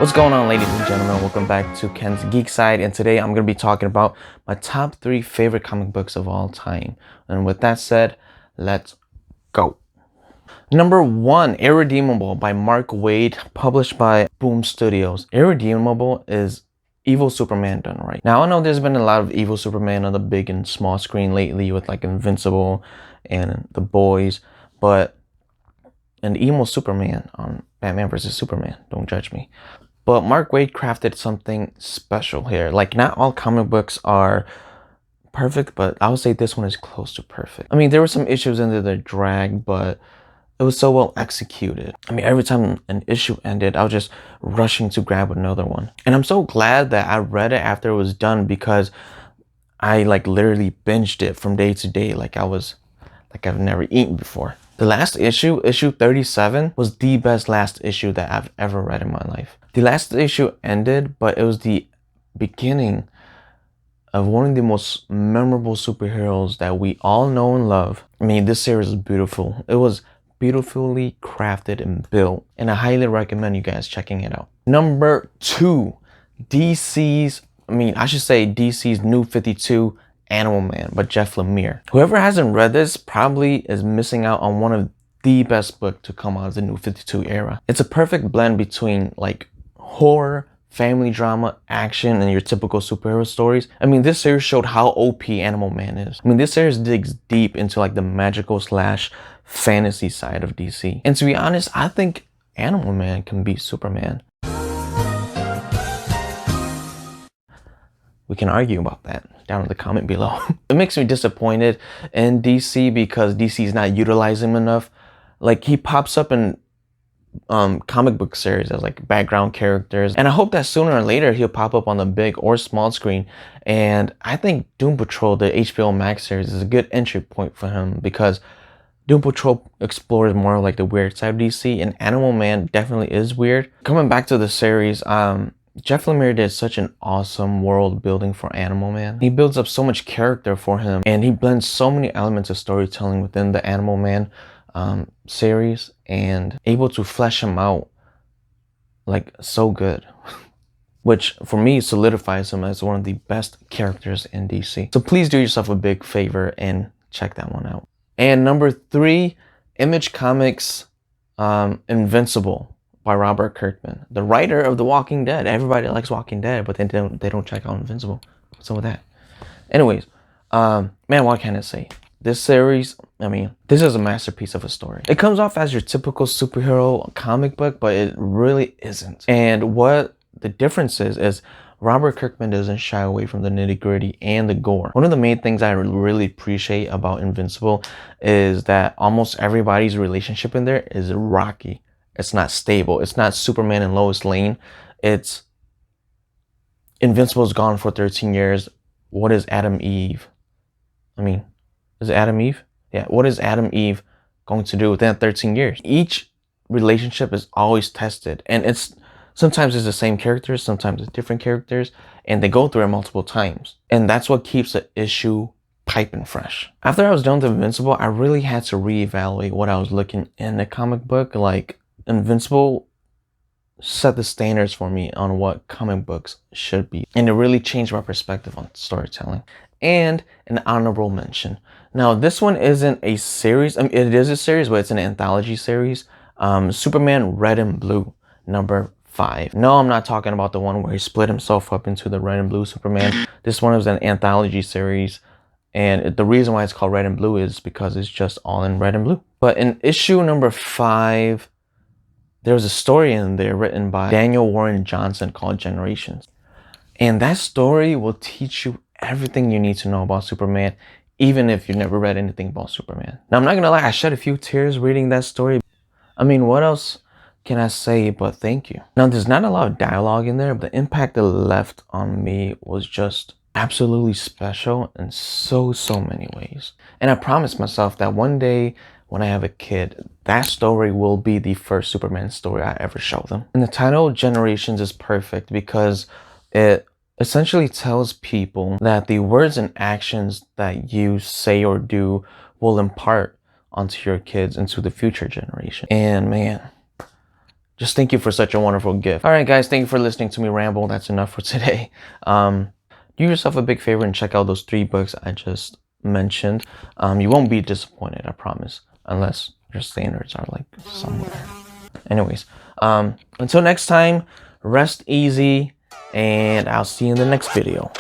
What's going on, ladies and gentlemen? Welcome back to Ken's Geek Side, and today I'm going to be talking about my top 3 favorite comic books of all time. And with that said, let's go. Number 1, Irredeemable by Mark Waid, published by Boom Studios. Irredeemable is evil Superman done right. Now, I know there's been a lot of evil Superman on the big and small screen lately with like Invincible and The Boys, but an emo Superman on Batman vs. Superman, don't judge me. But Mark Waid crafted something special here. Like, not all comic books are perfect, but I would say this one is close to perfect. I mean, there were some issues in the drag, but it was so well executed. I mean, every time an issue ended, I was just rushing to grab another one. And I'm so glad that I read it after it was done, because I like literally binged it from day to day like I've never eaten before. The last issue, issue 37, was the best last issue that I've ever read in my life. The last issue ended, but it was the beginning of one of the most memorable superheroes that we all know and love. I mean, this series is beautiful. It was beautifully crafted and built, and I highly recommend you guys checking it out. Number 2, DC's New 52, Animal Man by Jeff Lemire. Whoever hasn't read this probably is missing out on one of the best books to come out of the New 52 era. It's a perfect blend between like horror, family drama, action, and your typical superhero stories. I mean, this series showed how OP Animal Man is. I mean, this series digs deep into like the magical / fantasy side of DC. And to be honest, I think Animal Man can beat Superman. We can argue about that down in the comment below. It makes me disappointed in DC because DC is not utilizing him enough. Like, he pops up in comic book series as like background characters, and I hope that sooner or later he'll pop up on the big or small screen. And I think Doom Patrol, the HBO Max series, is a good entry point for him, because Doom Patrol explores more like the weird side of DC, and Animal Man definitely is weird. Coming back to the series, Jeff Lemire did such an awesome world building for Animal Man. He builds up so much character for him, and he blends so many elements of storytelling within the Animal Man series, and able to flesh him out like so good, which for me solidifies him as one of the best characters in DC. So please do yourself a big favor and check that one out. And number 3, Image Comics, Invincible by Robert Kirkman, the writer of The Walking Dead. Everybody likes Walking Dead, but they don't check out Invincible. What's up with that? Anyways, man, what can I say? This series, I mean, this is a masterpiece of a story. It comes off as your typical superhero comic book, but it really isn't. And what the difference is Robert Kirkman doesn't shy away from the nitty-gritty and the gore. One of the main things I really appreciate about Invincible is that almost everybody's relationship in there is rocky. It's not stable. It's not Superman and Lois Lane. It's Invincible's gone for 13 years. What is Adam Eve? I mean, is it Adam Eve? Yeah, what is Adam Eve going to do within 13 years? Each relationship is always tested, and sometimes it's the same characters, sometimes it's different characters, and they go through it multiple times. And that's what keeps the issue piping fresh. After I was done with Invincible, I really had to reevaluate what I was looking in the comic book. Like, Invincible set the standards for me on what comic books should be, and it really changed my perspective on storytelling. And an honorable mention. Now, this one isn't a series. I mean, it is a series, but it's an anthology series. Superman Red and Blue, number 5. No, I'm not talking about the one where he split himself up into the red and blue Superman. This one is an anthology series, and the reason why it's called Red and Blue is because it's just all in red and blue. But in issue number 5, there was a story in there written by Daniel Warren Johnson called Generations. And that story will teach you everything you need to know about Superman, even if you've never read anything about Superman. Now, I'm not gonna lie, I shed a few tears reading that story. I mean, what else can I say but thank you? Now, there's not a lot of dialogue in there, but the impact it left on me was just absolutely special in so many ways. And I promised myself that one day when I have a kid, that story will be the first Superman story I ever show them. And the title Generations is perfect because it essentially tells people that the words and actions that you say or do will impart onto your kids into the future generation. And man, just thank you for such a wonderful gift. All right, guys, thank you for listening to me ramble. That's enough for today. Do yourself a big favor and check out those 3 books I just mentioned. You won't be disappointed, I promise, unless your standards are like somewhere. Anyways, until next time, rest easy, and I'll see you in the next video.